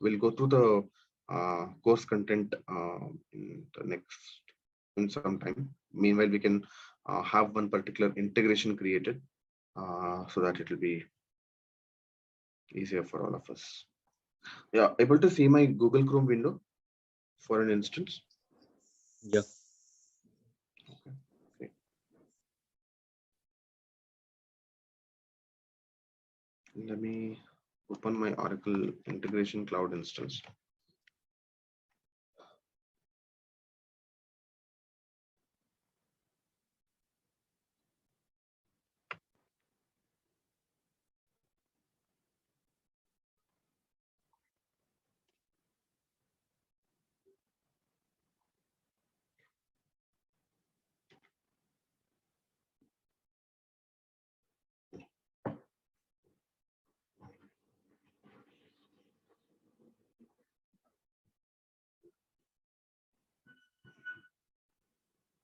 we'll go through the course content in some time. Meanwhile, we can have one particular integration created so that it will be easier for all of us. Yeah, able to see my Google Chrome window for an instance? Yeah. Okay. Let me open my Oracle Integration Cloud instance.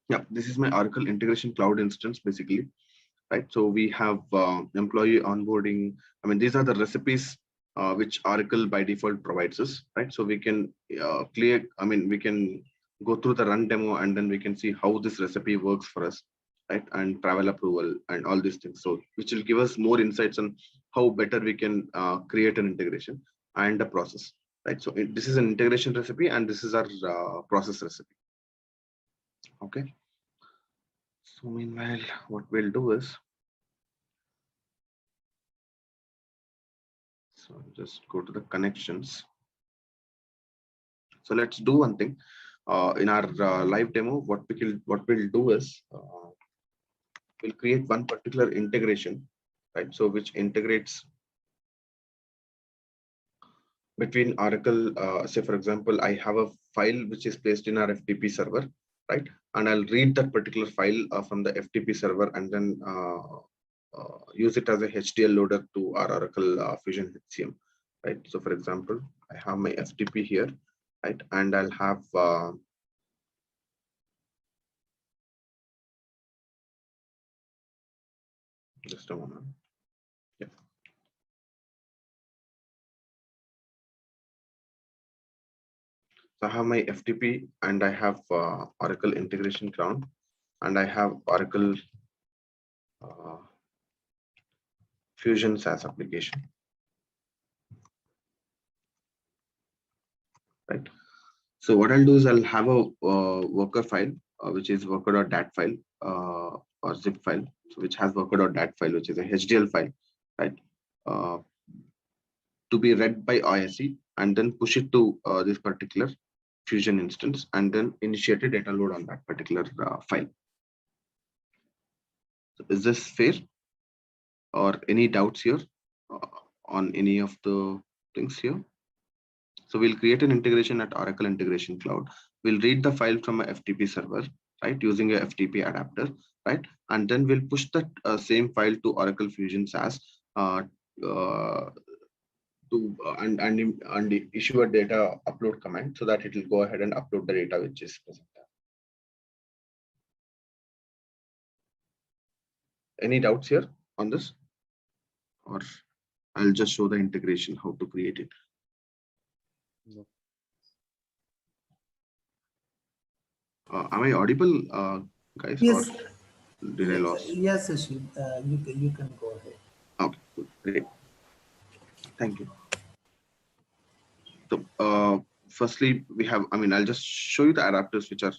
Yeah, this is my Oracle Integration Cloud instance basically, right? So we have employee onboarding. I mean, these are the recipes which Oracle by default provides us, right? So we can we can go through the run demo and then we can see how this recipe works for us, right? And travel approval and all these things. So which will give us more insights on how better we can create an integration and the process, right? So this is an integration recipe and this is our process recipe. Okay. So meanwhile, what we'll do is, so just go to the connections. So let's do one thing. In our live demo, what we'll do is we'll create one particular integration, right? So which integrates between Oracle. Say for example, I have a file which is placed in our FTP server, right? And I'll read that particular file from the FTP server and then use it as a HDL loader to our Oracle Fusion HCM, right? So for example, I have my FTP here, right? And I'll have just a moment. Yeah. So I have my FTP and I have Oracle Integration Cloud and I have Oracle Fusion SaaS application, right? So what I'll do is I'll have a worker file, which is worker.dat file or zip file, so which has worker.dat file, which is a HDL file, right? To be read by ISE and then push it to this particular Fusion instance and then initiate a data load on that particular file. So is this fair? Or any doubts here on any of the things here? So we'll create an integration at Oracle Integration Cloud. We'll read the file from a FTP server, right, using a FTP adapter, right? And then we'll push that same file to Oracle Fusion SaaS and issue a data upload command so that it will go ahead and upload the data which is present there. Any doubts here on this? Or I'll just show the integration, how to create it. No. Am I audible, guys? Yes. Or did I lose? Yes, Ashwin. You can go ahead. Okay, good, great. Thank you. So, firstly, we have, I'll just show you the adapters which are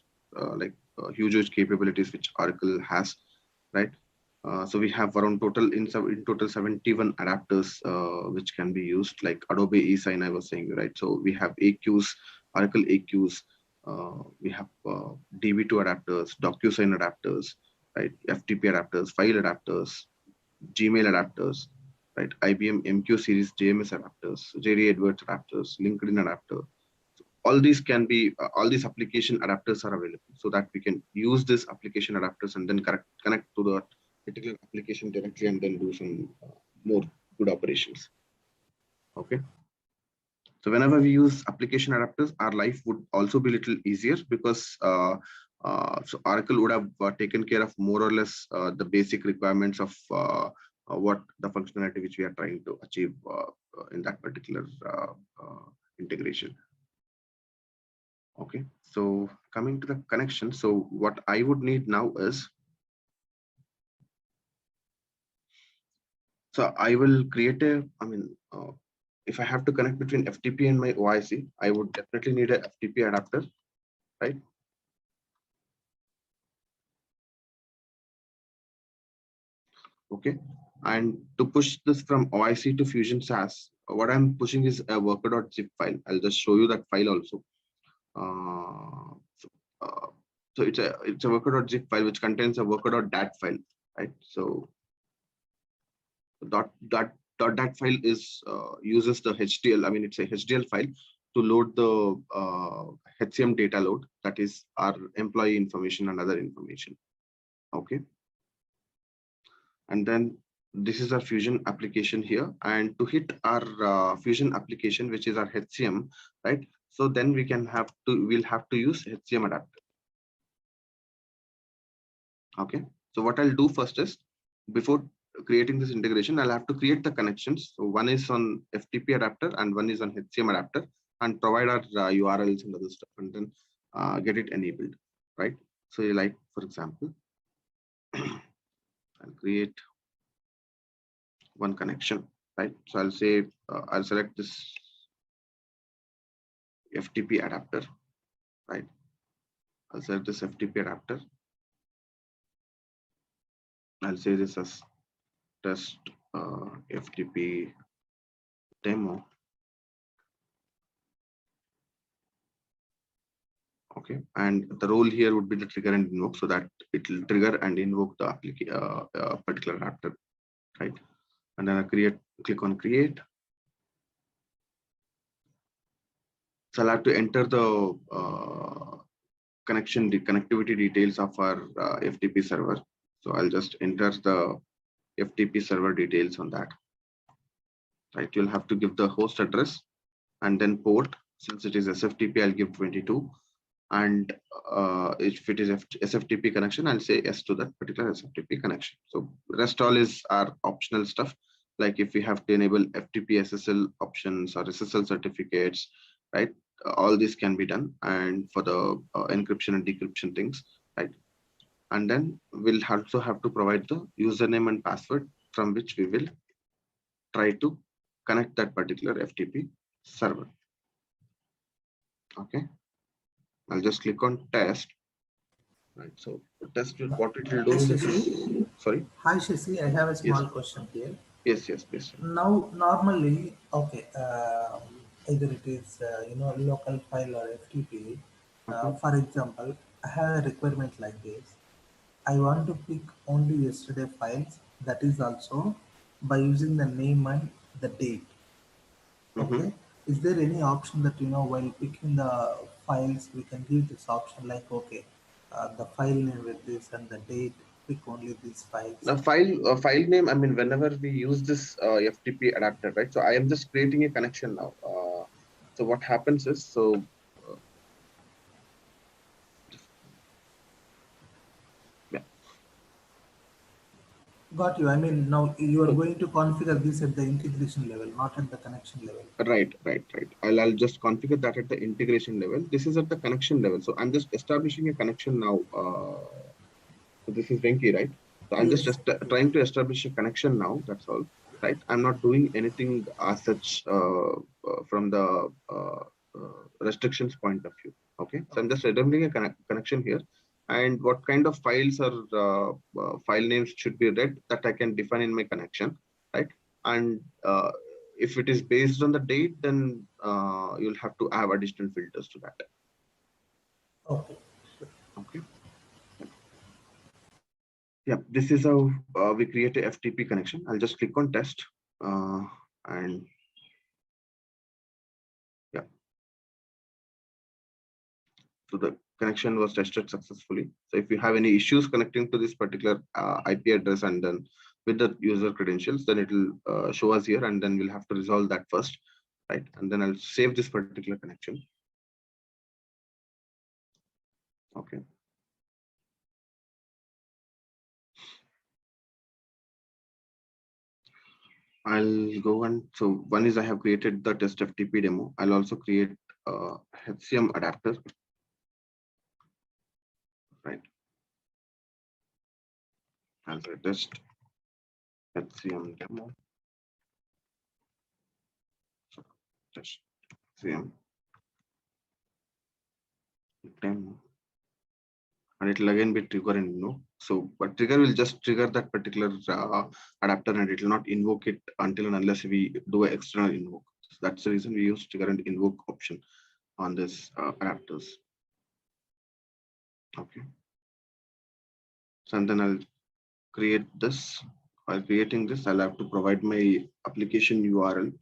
huge capabilities which Oracle has, right? So we have around in total 71 adapters which can be used, like Adobe eSign I was saying, right? So we have AQs, Oracle AQs, we have DB2 adapters, DocuSign adapters, right? FTP adapters, file adapters, Gmail adapters, right? IBM MQ series JMS adapters, JD Edwards adapters, LinkedIn adapter. So all these can be, all these application adapters are available so that we can use this application adapters and then connect to the particular application directly and then do some more good operations. Okay. So whenever we use application adapters, our life would also be a little easier because so Oracle would have taken care of more or less the basic requirements of what the functionality which we are trying to achieve in that particular integration. Okay, so coming to the connection, so what I would need now is, so I will create a, if I have to connect between FTP and my OIC, I would definitely need a FTP adapter, right? Okay, and to push this from OIC to Fusion SaaS, what I'm pushing is a worker.zip file. I'll just show you that file also. Uh, so, uh, so it's a worker.zip file which contains a worker.dat file, right? So that file is uses the HDL. I mean, it's a HDL file to load the HCM data load, that is our employee information and other information. Okay, and then this is our Fusion application here, and to hit our Fusion application, which is our HCM, right? So then we'll have to use HCM adapter. Okay, so what I'll do first is, before creating this integration, I'll have to create the connections. So one is on FTP adapter and one is on HCM adapter, and provide our URLs and other stuff, and then get it enabled, right? So like, for example, I'll create one connection, right? So I'll say, I'll select this FTP adapter, right? I'll select this FTP adapter. I'll say this as test FTP demo. Okay, and the role here would be the trigger and invoke, so that it will trigger and invoke the particular adapter, right? And then I click on create. So I'll have to enter the connectivity details of our FTP server. So I'll just enter the FTP server details on that, right? You'll have to give the host address and then port. Since it is SFTP, I'll give 22. And if it is SFTP connection, I'll say yes to that particular SFTP connection. So rest all is our optional stuff. Like if we have to enable FTP SSL options or SSL certificates, right? All this can be done, and for the encryption and decryption things, right? And then we'll also have to provide the username and password from which we will try to connect that particular FTP server. Okay, I'll just click on test. Right, so test will, what it will do is, sorry. Hi Shashi, I have a small Yes. question here. Yes, please. Now, normally, okay, either it is local file or FTP. For example, I have a requirement like this. I want to pick only yesterday files. That is also by using the name and the date. Okay. Is there any option that while picking the files we can give this option like okay, the file name with this and the date, pick only these files. The file name, I mean, whenever we use this FTP adapter, right? So I am just creating a connection now. So what happens is, so yeah. Got you. I mean, now you are going to configure this at the integration level, not at the connection level. Right. I'll just configure that at the integration level. This is at the connection level. So I'm just establishing a connection now. So this is Venki, right? So I'm Yes. just trying to establish a connection now. That's all, right? I'm not doing anything as such from the restrictions point of view. Okay, so I'm just assembling a connection here, and what kind of files or file names should be read, that I can define in my connection, right? And if it is based on the date, then you'll have to have additional filters to that. Okay. Okay. Yeah, this is how we create a FTP connection. I'll just click on test and yeah. So the connection was tested successfully. So if you have any issues connecting to this particular IP address and then with the user credentials, then it will show us here, and then we'll have to resolve that first, right? And then I'll save this particular connection. Okay. I'll go and so one is I have created the test FTP demo. I'll also create a HCM adapter, right? I'll say test HCM demo. So test HCM demo. And it will again be trigger and invoke. So, but trigger will just trigger that particular adapter, and it will not invoke it until and unless we do an external invoke. So that's the reason we use trigger and invoke option on this adapters. Okay. So and then I'll create this. While creating this, I'll have to provide my application URL.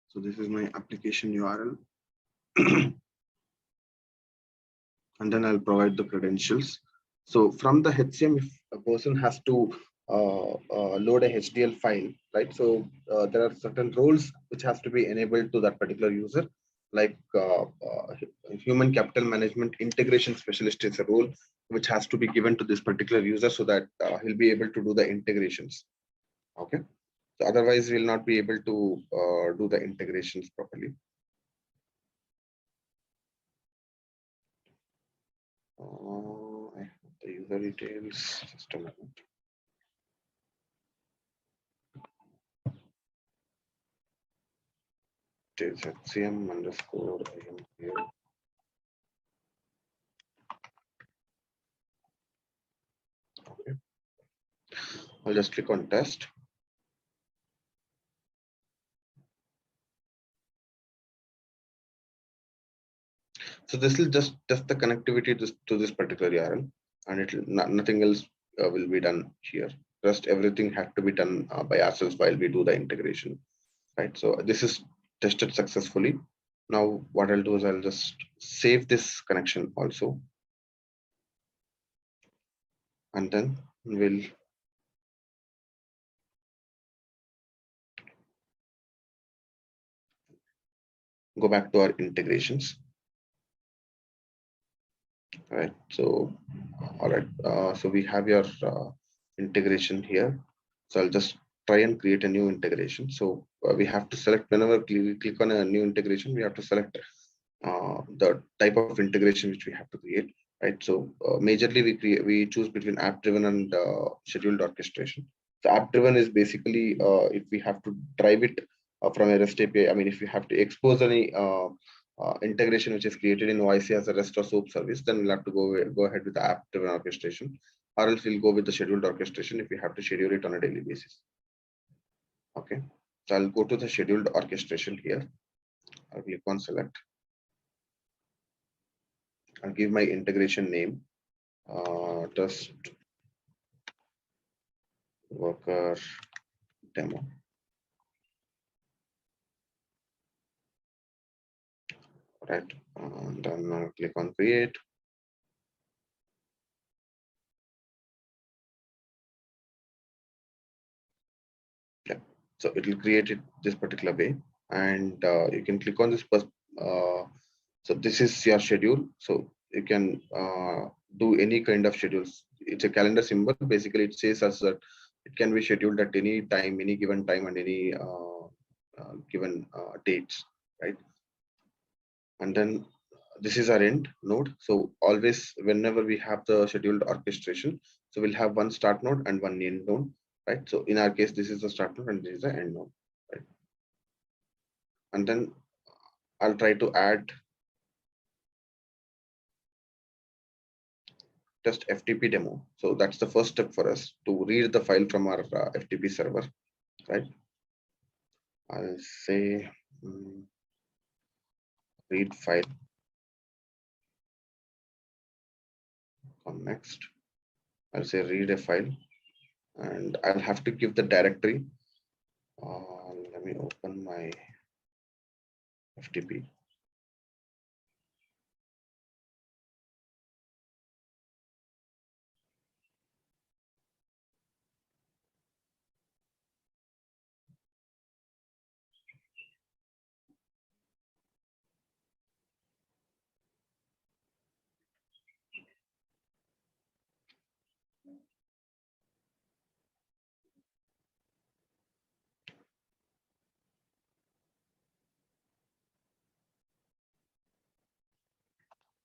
So this is my application URL. And then I'll provide the credentials. So from the HCM, if a person has to load a HDL file, right? So there are certain roles which has to be enabled to that particular user, like human capital management integration specialist is a role which has to be given to this particular user so that he'll be able to do the integrations. Okay. So otherwise, we'll not be able to do the integrations properly. I have the user details. Just a moment. It is HCM underscore IM here. Okay. I'll just click on test. So this will just test the connectivity to this particular URL, and it nothing else will be done here. Rest everything had to be done by ourselves while we do the integration, right? So this is tested successfully. Now what I'll do is I'll just save this connection also, and then we'll go back to our integrations. All right. So, all right. So we have your integration here. So I'll just try and create a new integration. So we have to select whenever we click on a new integration, we have to select the type of integration which we have to create. Right. So majorly we choose between app driven and scheduled orchestration. So app driven is basically if we have to drive it from a REST API. I mean, if we have to expose any integration which is created in OIC as a REST or SOAP service, then we'll have to go ahead with the app-driven orchestration, or else we'll go with the scheduled orchestration if we have to schedule it on a daily basis. Okay, so I'll go to the scheduled orchestration here. I'll click on select. I'll give my integration name, test worker demo. Right, and then I'll click on create. Yeah, so it will create it this particular way, and you can click on this. So this is your schedule. So you can do any kind of schedules. It's a calendar symbol. Basically, it says us that it can be scheduled at any time, any given time, and any given dates, right? And then this is our end node. So always, whenever we have the scheduled orchestration, so we'll have one start node and one end node, right? So in our case, this is the start node and this is the end node, right? And then I'll try to add test FTP demo. So that's the first step for us to read the file from our FTP server, right? I'll say read file. Come next. I'll say read a file, and I'll have to give the directory. Let me open my FTP.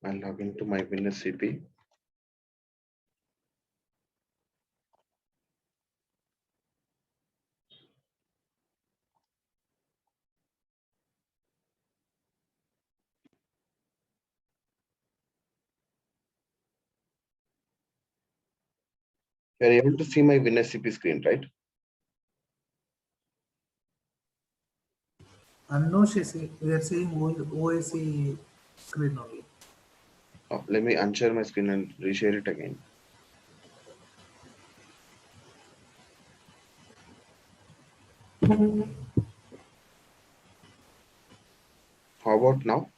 I'll log into my WinSCP. You're able to see my WinSCP screen, right? And no, we are seeing OAC screen only. Oh, let me unshare my screen and reshare it again. How about now?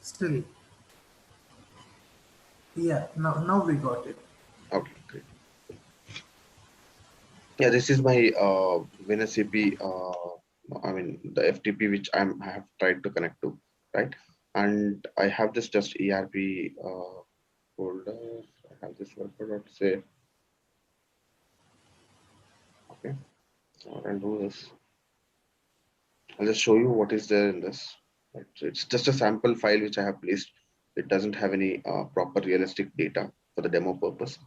Still, yeah. Now we got it. Okay, great. Yeah, this is my WinSCP. I mean the FTP which I have tried to connect to, right? And I have this just ERP folder. I have this worker.save. Okay, so I'll do this. I'll just show you what is there in this. Right? So it's just a sample file which I have placed. It doesn't have any proper realistic data for the demo purpose.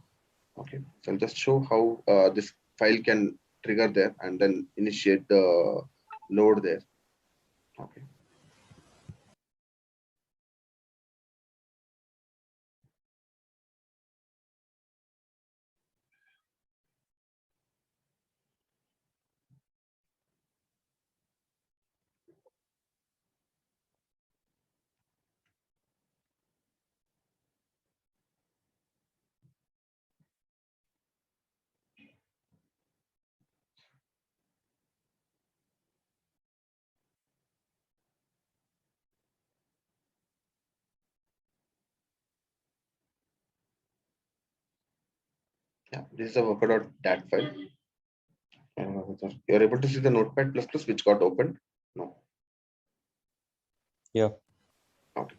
Okay, so I'll just show how this file can trigger there and then initiate the load there. Okay. Yeah, this is a worker.dat file. You're able to see the notepad plus plus which got opened. No. Yeah. Okay.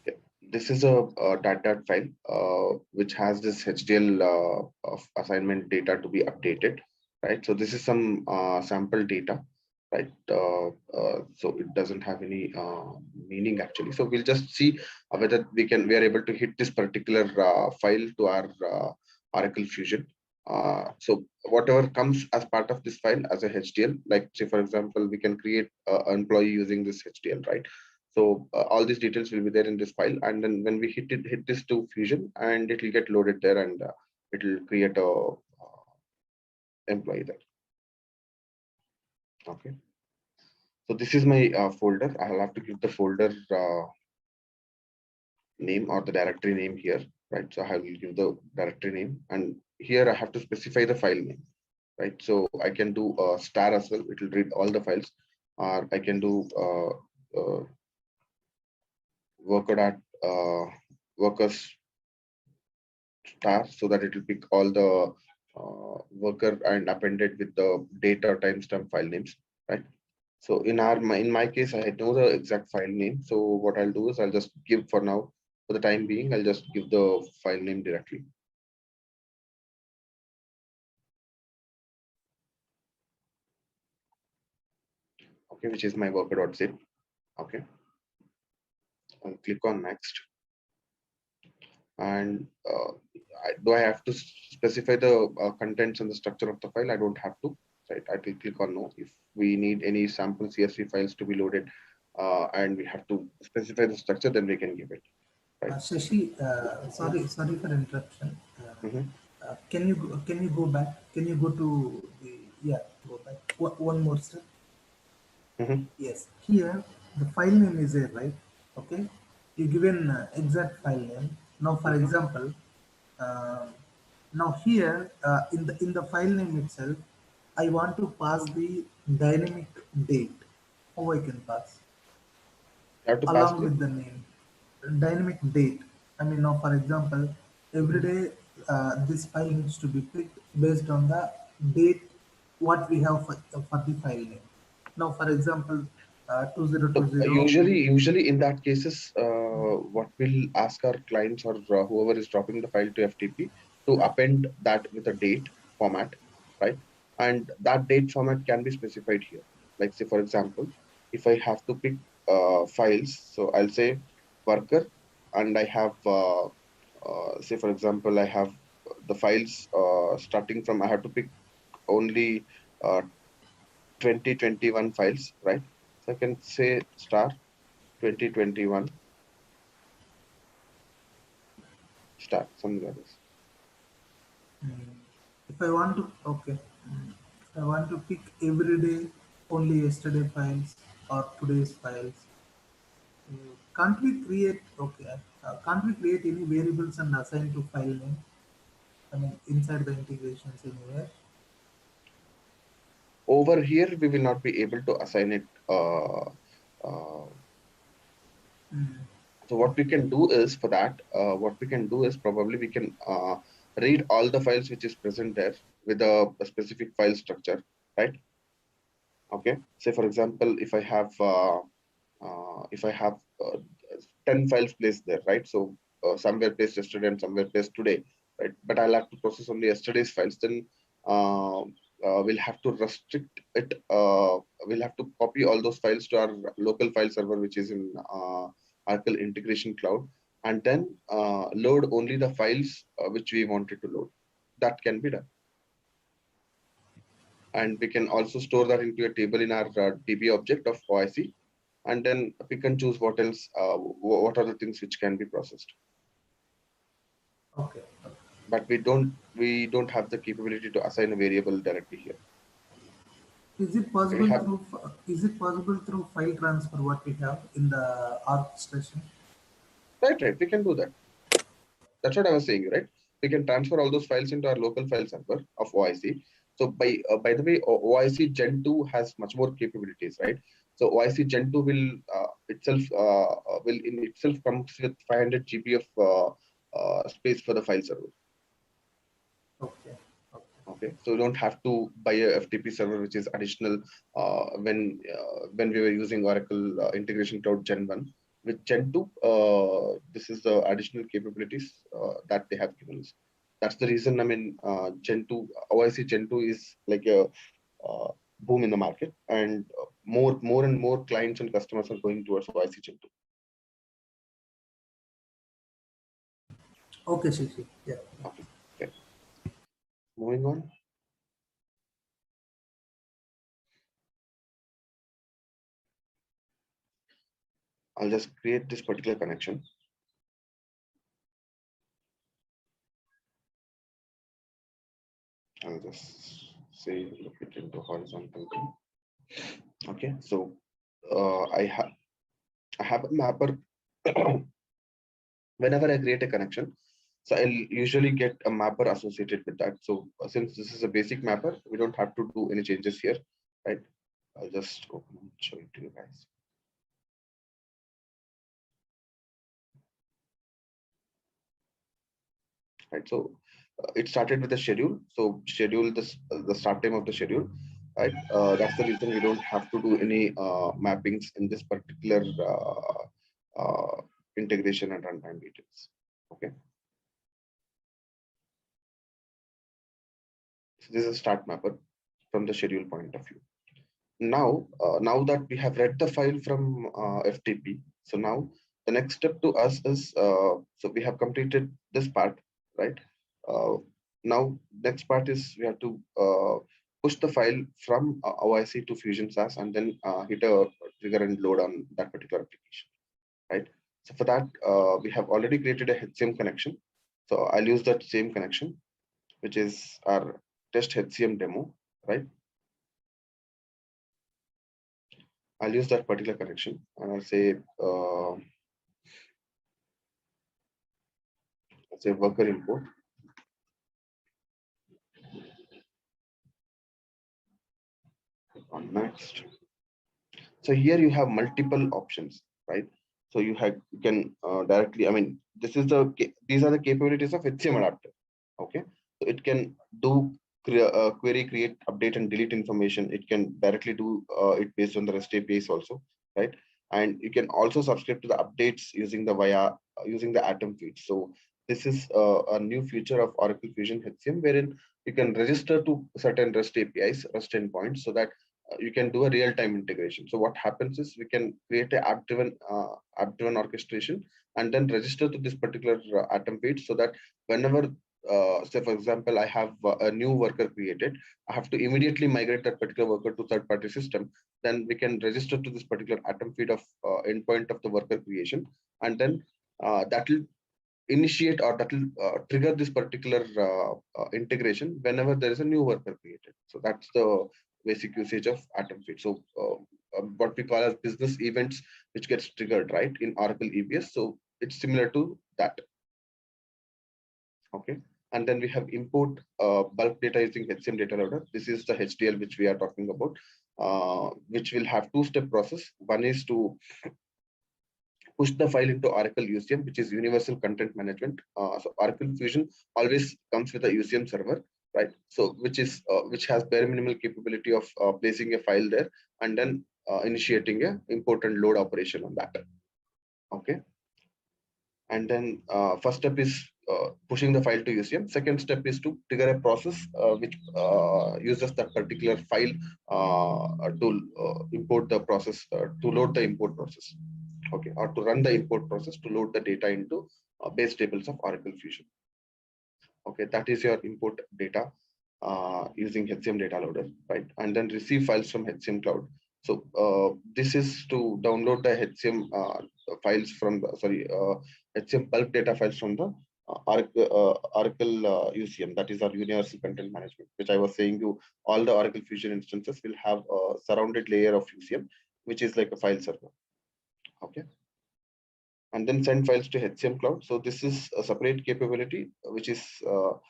Yeah. This is a dat file which has this HDL of assignment data to be updated, right? So this is some sample data, right? So it doesn't have any meaning actually. So we'll just see whether we are able to hit this particular file to our Oracle Fusion. So whatever comes as part of this file as a HDL, like say for example, we can create an employee using this HDL, right? So all these details will be there in this file, and then when we hit this to Fusion, and it will get loaded there, and it will create a employee there. Okay. So this is my folder. I'll have to give the folder name or the directory name here, right? So I will give the directory name, and here I have to specify the file name, right? So I can do star as well. It will read all the files, or I can do workers star so that it will pick all the worker and append it with the date or timestamp file names, right? So in my case, I know the exact file name. So what I'll do is I'll just give for now, for the time being, I'll just give the file name directly. Okay, which is my worker.zip. Okay, I'll click on next. And do I have to specify the contents and the structure of the file? I don't have to, right? I will click on no. If we need any sample CSV files to be loaded and we have to specify the structure, then we can give it, right? Shashi, sorry for interruption. Mhm. Can you go back? Can you go to the go back one more step? Mhm. Yes, here the file name is there, right? Okay, you given exact file name. Now, for Mhm. example, uh, now here in the file name itself, I want to pass the dynamic date. How I can pass You have to pass along the with the name, dynamic date. I mean, now for example, every day this file needs to be picked based on the date what we have for the file name. Now, for example, So 2020. usually in that cases, what we'll ask our clients or whoever is dropping the file to FTP to append that with a date format, right? And that date format can be specified here. Like say, for example, if I have to pick files, so I'll say worker, and I have, say for example, I have the files starting from, I have to pick only 2021 files, right? So I can say star 2021 star, something like this. Mm. If I want to, okay. If I want to pick every day only yesterday files or today's files, can't we create, okay, can't we create any variables and assign to file name? I mean, inside the integrations anywhere. Over here, we will not be able to assign it. Uh, Mm. so what we can do is for that, what we can do is probably we can read all the files which is present there with a specific file structure, right? Okay. Say for example, if I have 10 files placed there, right? So somewhere placed yesterday and somewhere placed today, right? But I'll have to process only yesterday's files. Then we'll have to restrict it. We'll have to copy all those files to our local file server, which is in Oracle Integration Cloud, and then load only the files which we wanted to load. That can be done. And we can also store that into a table in our DB object of OIC, and then we can choose what else, what are the things which can be processed. Okay. Okay. But we don't have the capability to assign a variable directly here. Is it We possible have, through is it possible through file transfer what we have in the orchestration? right, we can do that. That's what I was saying, right? We can transfer all those files into our local file server of OIC. So by the way, OIC Gen 2 has much more capabilities, right? So OIC Gen 2 will in itself comes with 500 GB of space for the file server. Okay. Okay. Okay, so you don't have to buy a FTP server, which is additional when we were using Oracle Integration Cloud Gen 1. With Gen 2, this is the additional capabilities that they have given us. That's the reason, I mean, Gen 2, OIC Gen 2 is like a boom in the market, and more and more clients and customers are going towards OIC Gen 2. Okay, Shishi. Yeah. Okay, okay. Moving on. I'll just create this particular connection. I'll just say look it into horizontal. Okay, so I have a mapper. Whenever I create a connection, so I'll usually get a mapper associated with that. So since this is a basic mapper, we don't have to do any changes here, right? I'll just open and show it to you guys. Right, so it started with a schedule. So schedule this the start time of the schedule, right? That's the reason we don't have to do any mappings in this particular integration and runtime details. Okay, so this is a start mapper from the schedule point of view. Now that we have read the file from FTP, so now the next step to us is so we have completed this part, right? Uh, Now next part is we have to push the file from OIC to Fusion SAS and then hit a trigger and load on that particular application, right? So for that, we have already created a HCM connection. So I'll use that same connection, which is our test HCM demo, right? I'll use that particular connection and I'll say worker import. On next. So here you have multiple options, right? So you can directly, I mean, these are the capabilities of HCM adapter. Okay, so it can do query, create, update, and delete information. It can directly do it based on the REST APIs also, right? And you can also subscribe to the updates using the Atom feed. So this is a new feature of Oracle Fusion HCM, wherein you can register to certain REST APIs, REST endpoints, so that you can do a real-time integration. So what happens is we can create a app-driven orchestration and then register to this particular atom feed, so that whenever say for example I have a new worker created, I have to immediately migrate that particular worker to third-party system. Then we can register to this particular atom feed of endpoint of the worker creation, and then that will initiate, or that will trigger this particular integration whenever there is a new worker created. So that's the basic usage of atom feed. So what we call as business events which gets triggered, right, in Oracle EBS. So it's similar to that. Okay. And then we have import bulk data using HCM data loader. This is the HDL which we are talking about, which will have two-step process. One is to push the file into Oracle UCM, which is Universal Content Management. So Oracle Fusion always comes with a UCM server, right? So which has bare minimal capability of placing a file there and then initiating a import and load operation on that. Okay. And then first step is pushing the file to UCM. Second step is to trigger a process which uses that particular file to import the process, to load the import process. Okay, or to run the import process to load the data into base tables of Oracle Fusion. Okay, that is your import data using HCM data loader, right? And then receive files from HCM cloud. So this is to download the HCM files from the, HCM bulk data files from the Oracle UCM, that is our Universal Content Management, which I was saying you, all the Oracle Fusion instances will have a surrounded layer of UCM, which is like a file server. Okay. And then send files to HCM cloud. So this is a separate capability, which is the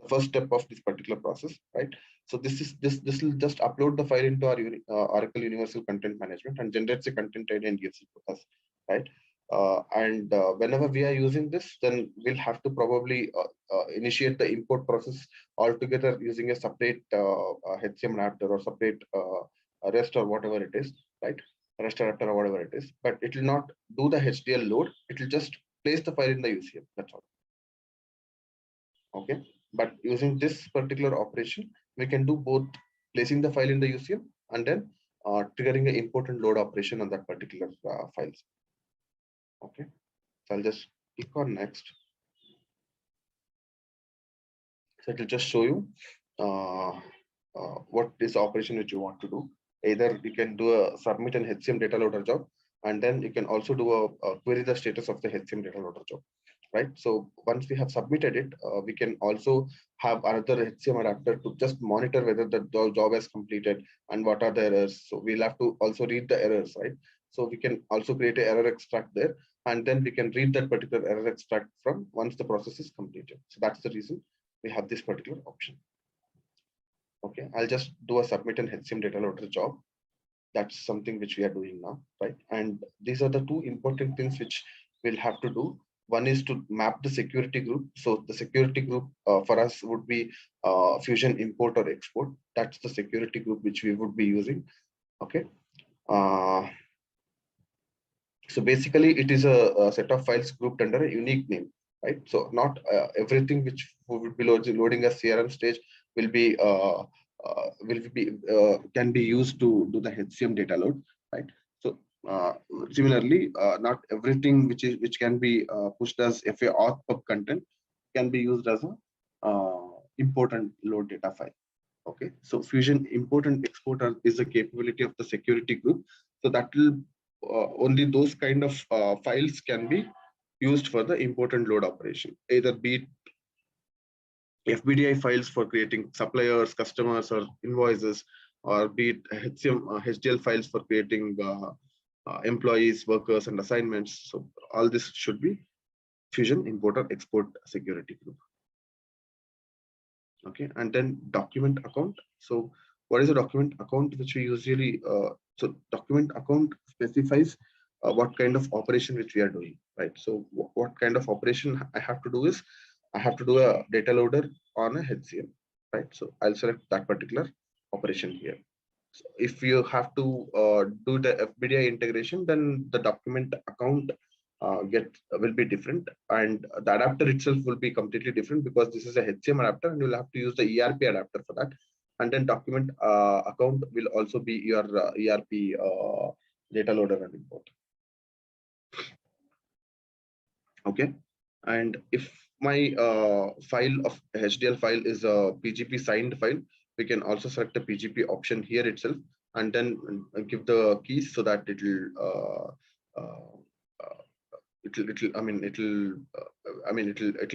first step of this particular process, right? So this will just upload the file into our Oracle Universal Content Management and generates a content ID and gives it to us, right? Whenever we are using this, then we'll have to probably initiate the import process altogether using a separate HCM adapter or separate REST or whatever it is, right? REST adapter or whatever it is, but it will not do the HDL load. It will just place the file in the UCM. That's all. Okay. But using this particular operation, we can do both placing the file in the UCM and then triggering an import and load operation on that particular files. Okay. So I'll just click on next. So it will just show you what is the operation which you want to do. Either you can do a submit an HCM data loader job, and then you can also do a query the status of the HCM data loader job, right? So once we have submitted it, we can also have another HCM adapter to just monitor whether the job is completed and what are the errors. So we'll have to also read the errors, right? So we can also create an error extract there, and then we can read that particular error extract from once the process is completed. So that's the reason we have this particular option. Okay, I'll just do a submit an HCM data loader job. That's something which we are doing now, right? And these are the two important things which we'll have to do. One is to map the security group. So the security group for us would be Fusion import or export. That's the security group which we would be using. Okay. So basically, it is a set of files grouped under a unique name, right? So not everything which would be loading a CRM stage will be can be used to do the HCM data load, right? So similarly, not everything which can be pushed as FA auth pub content can be used as a import and load data file. Okay, so Fusion import and export is a capability of the security group. So that will only those kind of files can be used for the import and load operation, either be it FBDI files for creating suppliers, customers, or invoices, or be it HCM, HDL files for creating employees, workers, and assignments. So all this should be Fusion import or export security group. Okay, and then document account. So what is a document account, which we usually so document account specifies what kind of operation which we are doing, right? So what kind of operation I have to do is I have to do a data loader on a HCM, right? So I'll select that particular operation here. So if you have to do the FBDI integration, then the document account will be different, and the adapter itself will be completely different, because this is a HCM adapter and you'll have to use the ERP adapter for that. and then document account will also be your ERP data loader and import. Okay, and if my file of HDL file is a PGP signed file, we can also select the PGP option here itself, and then give the keys so that it'll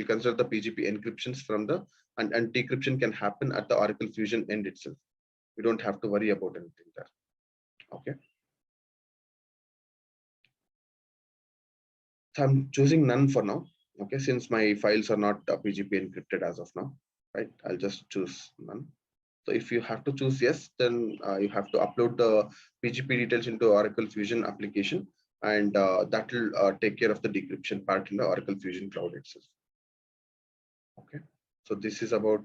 consider the PGP encryptions from the and decryption can happen at the Oracle Fusion end itself. We don't have to worry about anything there. Okay. So I'm choosing none for now. Okay, since my files are not PGP encrypted as of now, right? I'll just choose none. So if you have to choose yes, then you have to upload the PGP details into Oracle Fusion application, and that will take care of the decryption part in the Oracle Fusion Cloud itself. Okay, so this is about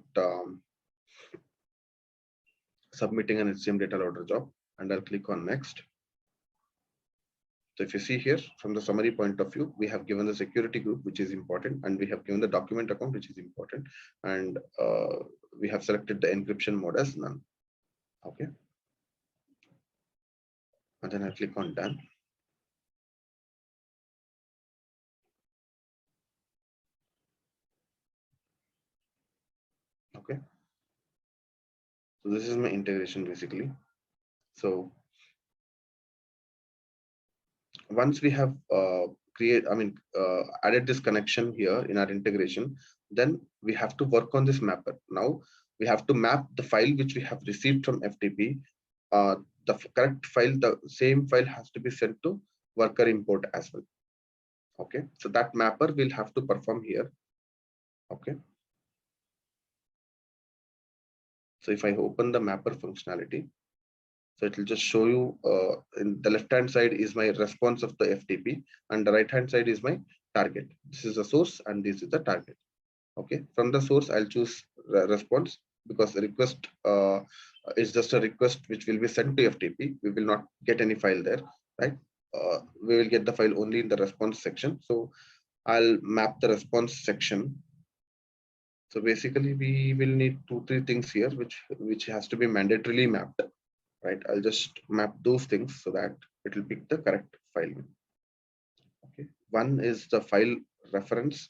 submitting an HCM data loader job, and I'll click on next. So if you see here from the summary point of view, we have given the security group, which is important, and we have given the document account, which is important, and we have selected the encryption mode as none. Okay, and then I click on done. Okay, so this is my integration basically. So once we have added this connection here in our integration, then we have to work on this mapper. Now we have to map the file which we have received from FTP. The correct file, the same file has to be sent to worker import as well. Okay, so that mapper will have to perform here. Okay, so if I open the mapper functionality, so it will just show you in the left hand side is my response of the FTP, and the right hand side is my target. This is the source and this is the target. Okay, from the source I'll choose response, because the request is just a request which will be sent to FTP. We will not get any file there, right? We will get the file only in the response section. So I'll map the response section. So basically we will need 2-3 things here which has to be mandatorily mapped, right? I'll just map those things so that it will pick the correct file. Okay, one is the file reference,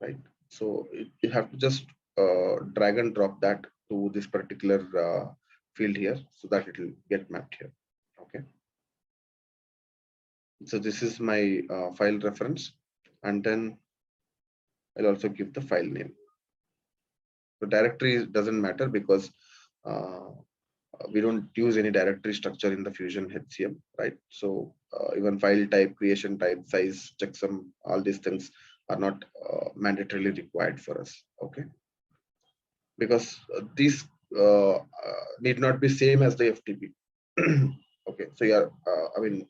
right? So you have to just drag and drop that to this particular field here so that it will get mapped here. Okay, so this is my file reference, and then I'll also give the file name. The directory doesn't matter because we don't use any directory structure in the Fusion HCM, right? So even file type, creation type, size, checksum, all these things are not mandatorily required for us. Okay, because these need not be same as the FTP. Okay, so yeah,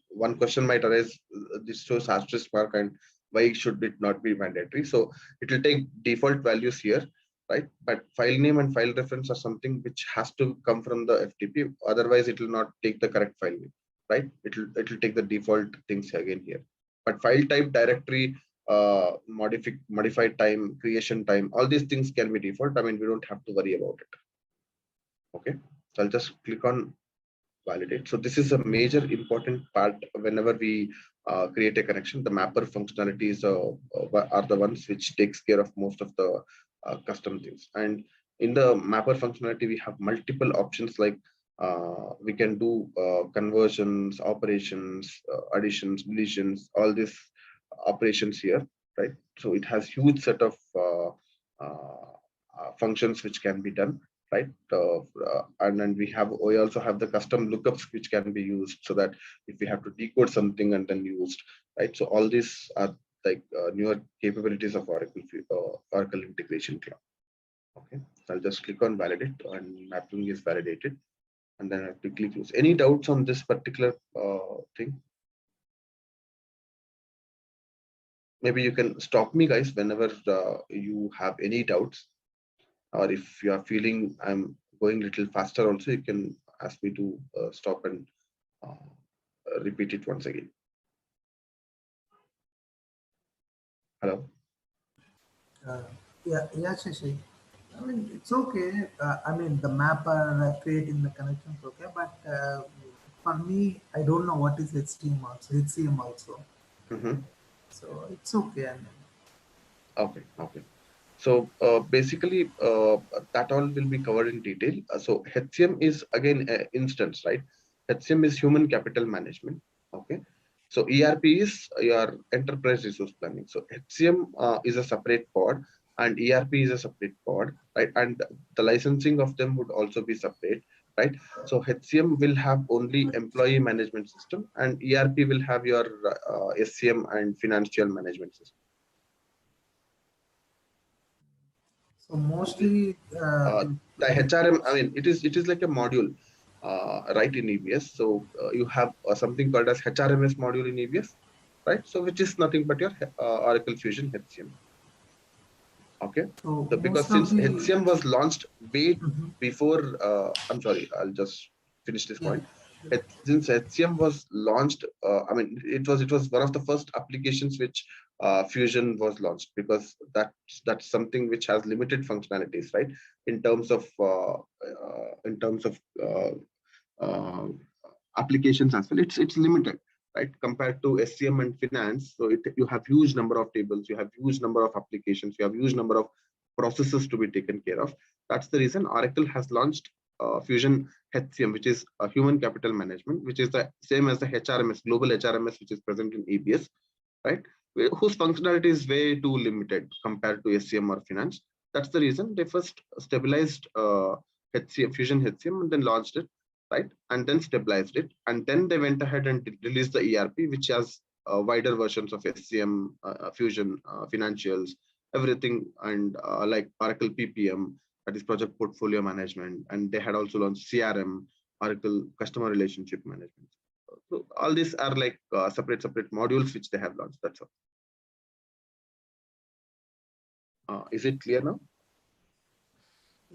one question might arise. This shows asterisk mark, and why should it not be mandatory? So it will take default values here, right? But file name and file reference are something which has to come from the FTP. Otherwise, it will not take the correct file name, right? It will take the default things again here. But file type, directory, modified time, creation time, all these things can be default. I mean, we don't have to worry about it. Okay, so I'll just click on validate. So this is a major important part whenever we create a connection. The mapper functionalities are the ones which takes care of most of the custom things. And in the mapper functionality, we have multiple options like we can do conversions, operations, additions, deletions, all these operations here, right? So it has huge set of functions which can be done, right? And then we also have the custom lookups which can be used, so that if we have to decode something and then used, right? So all these are like newer capabilities of Oracle Integration Cloud. Okay, so I'll just click on validate, and mapping is validated, and then I'll quickly close. Any doubts on this particular thing? Maybe you can stop me, guys, whenever you have any doubts, or if you are feeling I'm going a little faster also, you can ask me to stop and repeat it once again. Hello. Yeah, Shashi. I mean, it's okay. I mean, the mapper creating the connections, okay. But for me, I don't know what is HTML also, HCM also. Mhm. So it's okay. I mean, Okay, okay. So basically, that all will be covered in detail. So HCM is again instance, right? HCM is human capital management. Okay. So ERP is your enterprise resource planning. So HCM is a separate pod, and ERP is a separate pod, right? And the licensing of them would also be separate, right? So HCM will have only employee management system, and ERP will have your SCM and financial management system. so mostly uh, the the HRM, I course. mean, it is like a module, right, in EBS. So you have something called as HRMS module in EBS, right? So which is nothing but your Oracle Fusion HCM. Okay. So So because most of since the HCM was launched way Mhm. before, I'm sorry, I'll just finish this Yeah. point. Since HCM was launched, I mean, it was one of the first applications which Fusion was launched, because that's something which has limited functionalities, right? In terms of uh, applications as well. It's limited, right, compared to SCM and finance. So you have huge number of tables, you have huge number of applications, you have huge number of processes to be taken care of. That's the reason Oracle has launched Fusion HCM, which is human capital management, which is the same as the HRMS, global HRMS, which is present in EBS, right? Whose functionality is way too limited compared to SCM or finance. That's the reason they first stabilized HCM, Fusion HCM, and then launched it, right? And then stabilized it. And then they went ahead and released the ERP, which has wider versions of SCM, Fusion, financials, everything, and like Oracle PPM, that is project portfolio management. And they had also launched CRM, Oracle customer relationship management. So all these are like separate modules which they have launched. That's all. Is it clear now?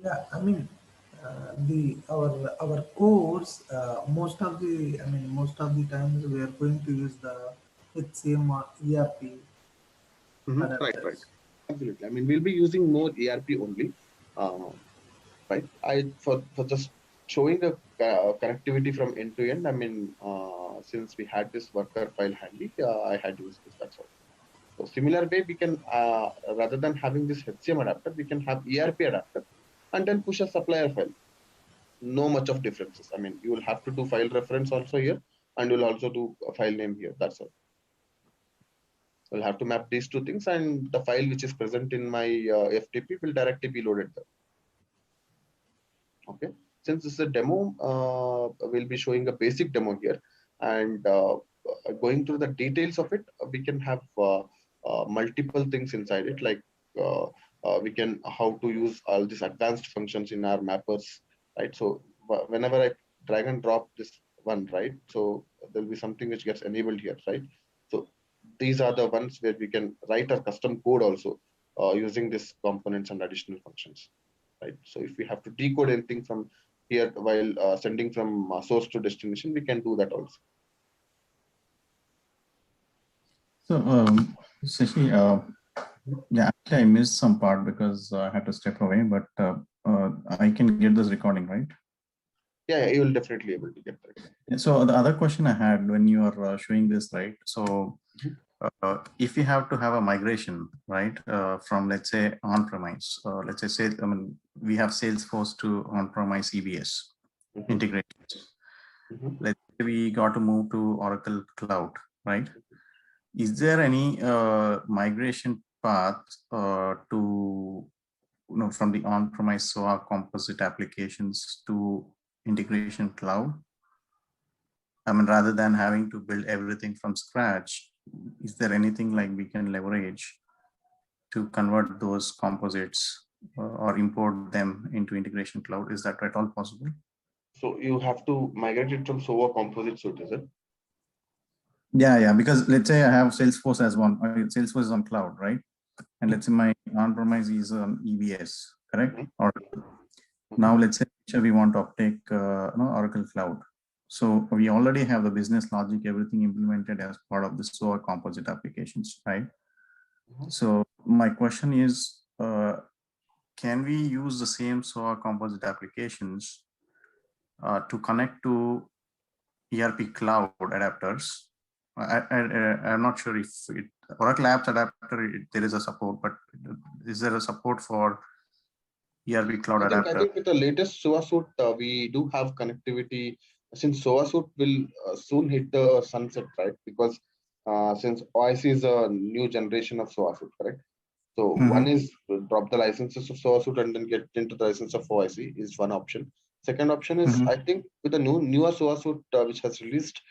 Yeah, I mean, the our course, most of the times we are going to use the HCM or ERP Right, right. connectors. Absolutely. I mean, we'll be using more ERP only, uh, right? For just showing the connectivity from end to end. I mean, since we had this worker file handy, I had used this. That's all. So similar way, we can rather than having this HCM adapter, we can have ERP adapter, and then push a supplier file. No much of differences. I mean, you will have to do file reference also here, and you'll also do a file name here. That's all. We'll have to map these two things, and the file which is present in my FTP will directly be loaded there. Okay. Since this is a demo, we'll be showing a basic demo here, and going through the details of it, we can have multiple things inside it, like we can how to use all these advanced functions in our mappers, right? So whenever I drag and drop this one, right? So there'll be something which gets enabled here, right? So these are the ones where we can write our custom code also using these components and additional functions, right? So if we have to decode anything from here while sending from source to destination, we can do that also. So, Sashi, yeah, actually I missed some part because I had to step away, but I can get this recording, right? Yeah, you will definitely able to get that. So the other question I had when you are showing this, right? So if you have to have a migration, right, from let's say on-premise, let's say, I mean, we have Salesforce to on-premise EBS integrations. Let's say we got to move to Oracle Cloud, right? Is there any migration path to from the on-premise SOA composite applications to integration cloud? I mean, rather than having to build everything from scratch, is there anything like we can leverage to convert those composites or import them into integration cloud? Is that at all possible? So you have to migrate it from SOA composite suite, is it? Yeah, because let's say I have Salesforce as one. Salesforce is on cloud, right? And let's say my on-premise is on EBS, correct? Or now let's say we want to uptake Oracle Cloud. So we already have the business logic, everything implemented as part of the SOA composite applications, right? So my question is, can we use the same SOA composite applications to connect to ERP cloud adapters? I'm not sure if Oracle Apps Adapter, there is a support, but is there a support for ERP cloud I adapter? think with the latest SOA suite, we do have connectivity. Since SOA suite will soon hit the sunset, right? Because since OIC is a new generation of SOA suite, correct? So one is drop the licenses of SOA suite and then get into the license of OIC is one option. Second option is, I think with the newer SOA suite which has released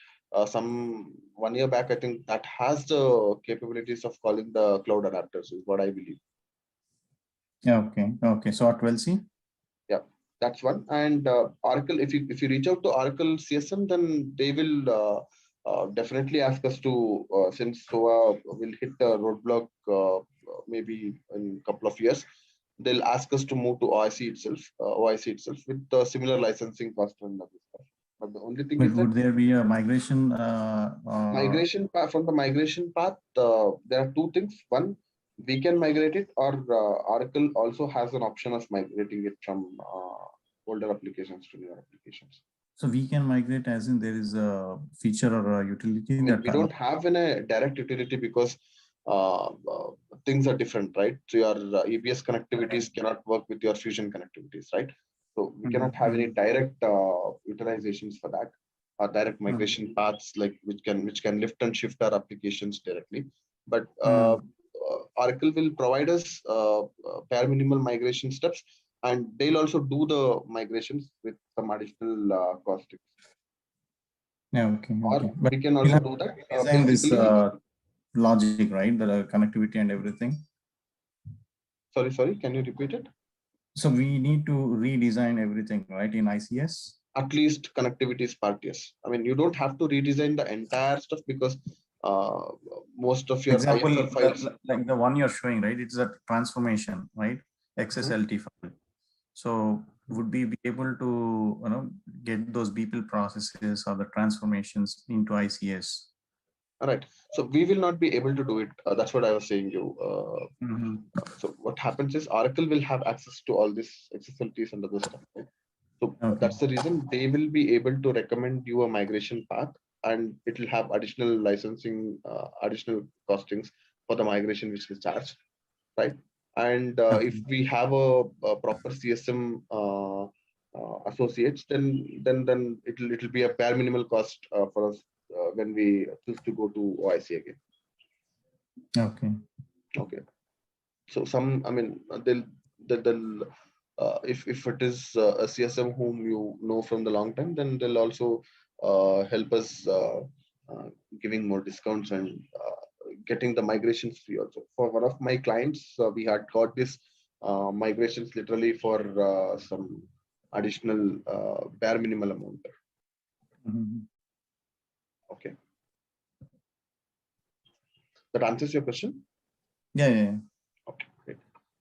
some 1 year back, I think that has the capabilities of calling the cloud adapters is what I believe. Yeah, okay. So at 12c? Yeah, that's one. And Oracle, if you reach out to Oracle CSM, then they will definitely ask us to, since SOA will hit a roadblock maybe in a couple of years, they'll ask us to move to OIC itself with the similar licensing cost and other stuff. But the only thing is that would there be a migration? Migration path, from the migration path, there are two things. One, we can migrate it, or Oracle also has an option of migrating it from older applications to newer applications. So we can migrate as in there is a feature or a utility? I mean, we don't have a direct utility because things are different, right? So your EBS connectivities cannot work with your Fusion connectivities, right? So we cannot have any direct utilizations for that, or direct migration paths like which can lift and shift our applications directly. But Oracle will provide us bare minimal migration steps, and they'll also do the migrations with some additional costing. Yeah, okay. Or we can also do that. Design this logic, right? The connectivity and everything. Sorry, can you repeat it? So we need to redesign everything, right, in ICS? At least connectivity is part, yes. I mean, you don't have to redesign the entire stuff because most of your example files, like the one you're showing, right? It's a transformation, right? XSLT file. So would we be able to get those BPL processes or the transformations into ICS? All right. So we will not be able to do it. That's what I was saying you. So what happens is Oracle will have access to all this XSLTs and other stuff. Right? So that's the reason they will be able to recommend you a migration path, and it will have additional licensing, additional costings for the migration which is charged, right? And if we have a proper CSM associates, then it'll be a bare minimal cost for us when we choose to go to OIC again. Okay. So I mean, they'll if it is a CSM whom you know from the long time, then they'll also help us giving more discounts and getting the migrations free also. For one of my clients, we had got this migrations literally for some additional bare minimal amount. Okay. That answers your question? Yeah. Okay, great.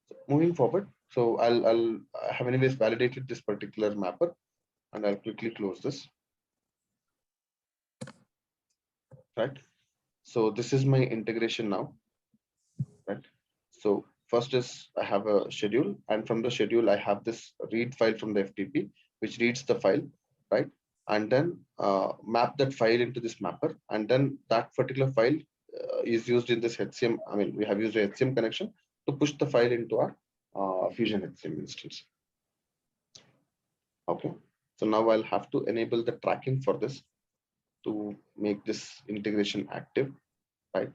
So moving forward, so I have anyways validated this particular mapper, and I'll quickly close this. Right. So this is my integration now. Right. So first is I have a schedule, and from the schedule I have this read file from the FTP, which reads the file, right? And then map that file into this mapper, and then that particular file is used in this HCM. I mean, we have used a HCM connection to push the file into our Fusion HCM instance. Okay. So now I'll have to enable the tracking for this to make this integration active, right?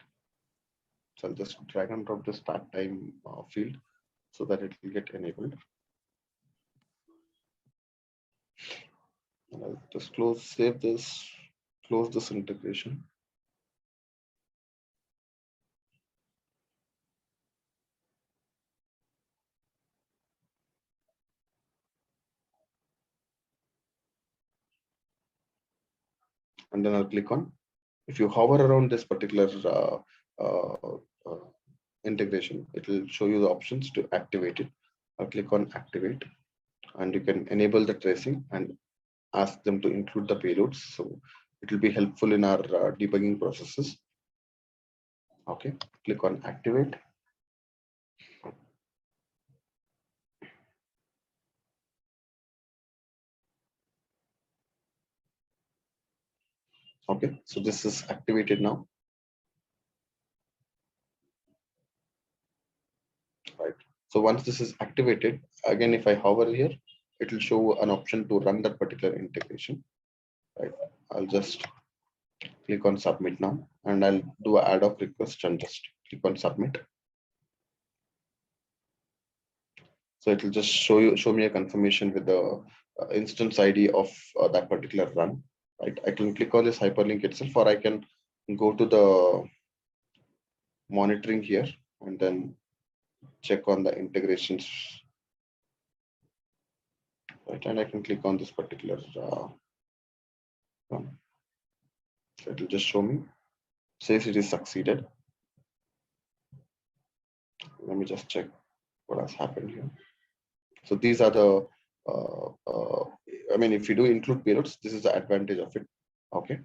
So I'll just drag and drop the start time field so that it will get enabled. And I'll just save this, close this integration. And then I'll click on. If you hover around this particular integration, it will show you the options to activate it. I'll click on activate, and you can enable the tracing and ask them to include the payloads. So it will be helpful in our debugging processes. Okay, click on activate. Okay, so this is activated now. Right. So once this is activated, again, if I hover here, it will show an option to run that particular integration. Right. I'll just click on submit now, and I'll do an ad hoc request and just click on submit. So it will just show me a confirmation with the instance ID of that particular run. Right. I can click on this hyperlink itself, or I can go to the monitoring here and then check on the integrations. Right, and I can click on this particular one. So it will just show me, says it is succeeded. Let me just check what has happened here. So these are the, I mean, if you do include payloads, this is the advantage of it. Okay.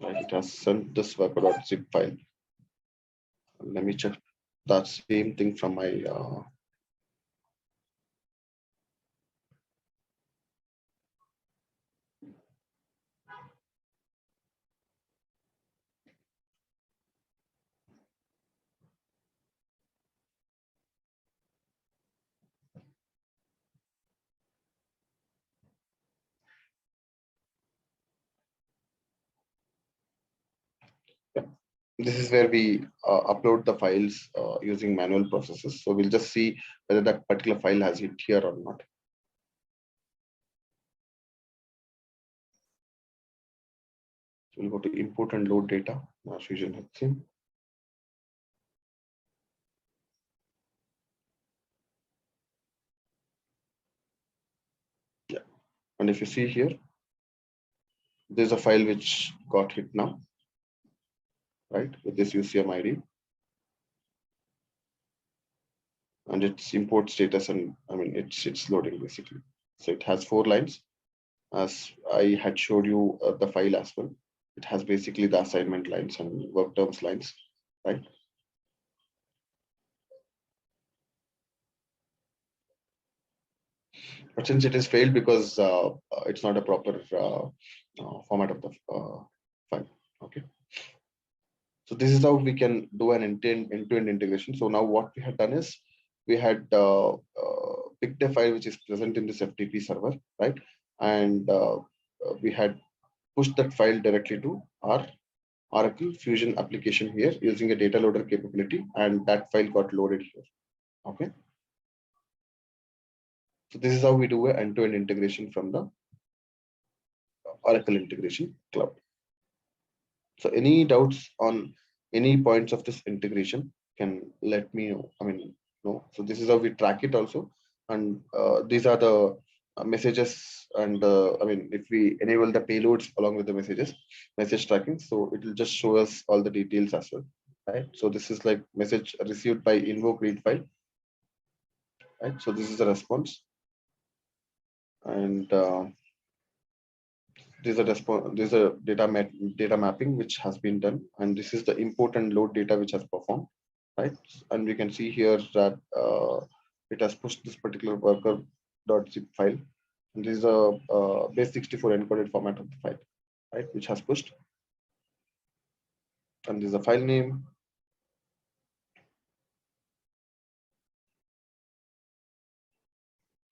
Right, it has sent this worker.zip file. Let me check that same thing from my this is where we upload the files using manual processes. So we'll just see whether that particular file has hit here or not. So we'll go to import and load data, Fusion HCM. Yeah, and if you see here, there's a file which got hit now, right, with this UCM ID. And its import status, and I mean it's loading basically. So it has 4 lines, as I had showed you the file as well. It has basically the assignment lines and work terms lines, right? But since it is failed because it's not a proper format of the file. Okay. So this is how we can do an end-to-end integration. So now what we have done is we had picked a file which is present in this FTP server, right? And we had pushed that file directly to our Oracle Fusion application here using a data loader capability, and that file got loaded here. Okay. So this is how we do an end-to-end integration from the Oracle Integration Cloud. So any doubts on any points of this integration can let me know. I mean, no. So this is how we track it also. And these are the messages. And I mean, if we enable the payloads along with the message tracking, so it will just show us all the details as well. Right. So this is like message received by invoke read file. Right. So this is the response. And there's a data mapping which has been done, and this is the import and load data which has performed, right? And we can see here that it has pushed this particular worker.zip file, and this is a base64 encoded format of the file, right, which has pushed. And this is a file name.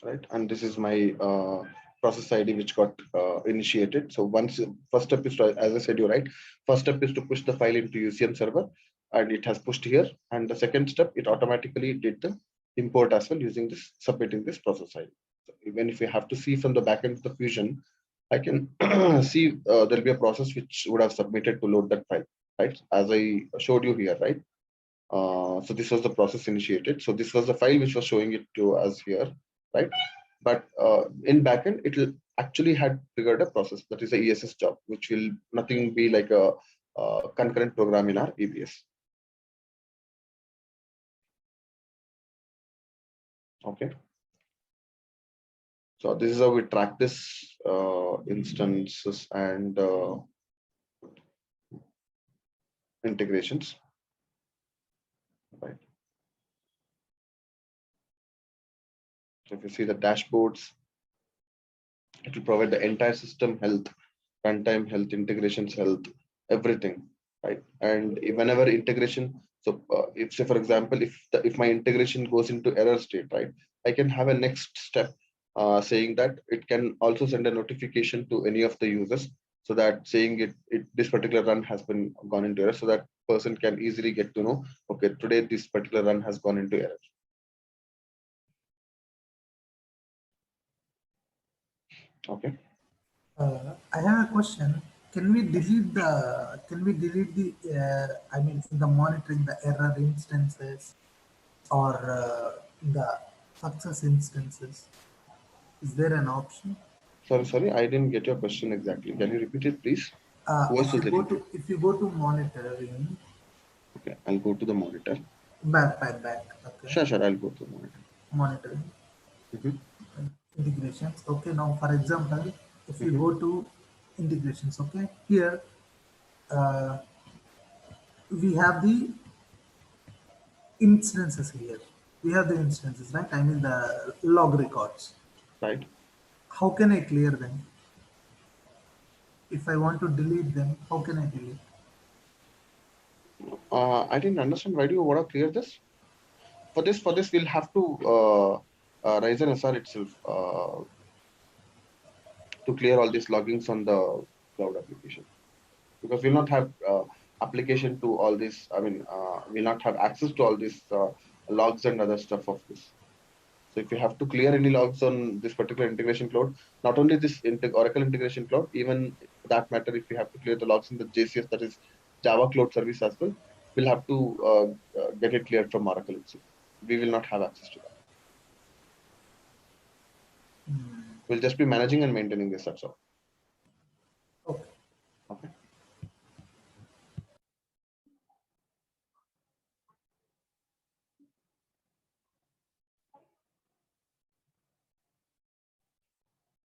Right, and this is my process ID which got initiated. So once first step is to, as I said, you're right. First step is to push the file into UCM server, and it has pushed here. And the second step, it automatically did the import as well using this submitting this process ID. So even if we have to see from the backend of the Fusion, I can see there'll be a process which would have submitted to load that file, right? As I showed you here, right? So this was the process initiated. So this was the file which was showing it to us here, right? But in backend, it will actually had triggered a process that is a ESS job, which will nothing be like a concurrent program in our EBS. Okay. So this is how we track this instances and integrations, right? So if you see the dashboards, it will provide the entire system health, runtime health, integrations health, everything, right? And whenever integration, so if say for example, if my integration goes into error state, right, I can have a next step saying that it can also send a notification to any of the users, so that saying this particular run has been gone into error, so that person can easily get to know, okay, today this particular run has gone into error. Okay. I have a question. Can we delete the I mean in the monitoring the error instances or the success instances? Is there an option? Sorry, I didn't get your question exactly. Can you repeat it, please? Voice was little bit. If you go to monitoring, Okay, I'll go to the monitor. back. Okay, Sure, I'll go to the monitor. monitoring Mhm, integrations. Okay, now for example, if you mhm. go to integrations, okay, here uh, we have the instances here. We have the instances, right? I mean the log records. Right. How can I clear them? If I want to delete them, how can I delete? I didn't understand. Why do you want to clear this? For this, we'll have to raise an SR itself to clear all these loggings on the cloud application, because we'll not have application to all this. I mean, we'll not have access to all these logs and other stuff of this. So if you have to clear any logs on this particular integration cloud, not only this Oracle integration cloud, even for that matter, if you have to clear the logs in the JCS, that is Java Cloud Service as well, we'll have to get it cleared from Oracle itself. We will not have access to that. We'll just be managing and maintaining this. That's all. Okay. Okay.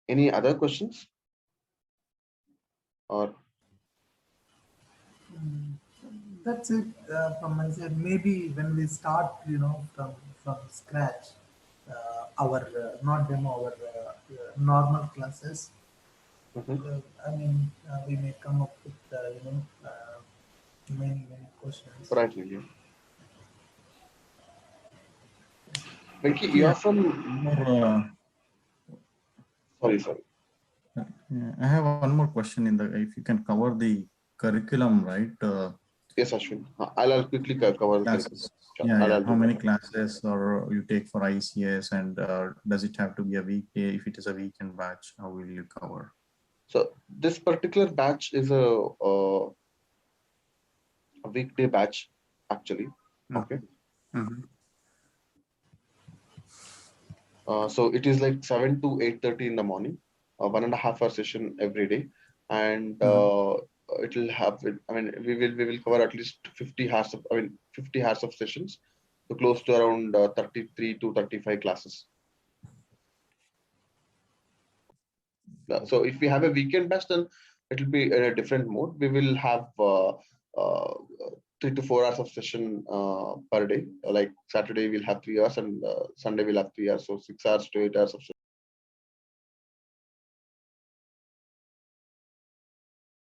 Any other questions? Or That's it from my side. Maybe when we start, from scratch, our not demo, our normal classes. mhm. I mean, we may come up with many questions. Right, Lily. Venki, Yeah. you're from. More, Sorry. yeah, I have one more question in the, if you can cover the curriculum, right? Yes, Ashwin. I'll quickly cover the curriculum. Classes. Sure, Yeah, yeah. I'll How do many that. classes or you take for ICS, and does it have to be a weekday? If it is a weekend batch, how will you cover? So this particular batch is a weekday batch, actually. Okay. Mm-hmm. So it is like 7 to 8:30 in the morning, 1.5 hour session every day, and Mm-hmm. it will have. I mean, we will cover at least 50 hours of. I mean, 50 hours of sessions, so close to around 33 to 35 classes. So if we have a weekend batch, then it will be in a different mode. We will have uh, 3 to 4 hours of session per day. Like Saturday we'll have 3 hours, and Sunday we'll have 3 hours. So 6 hours to 8 hours of session.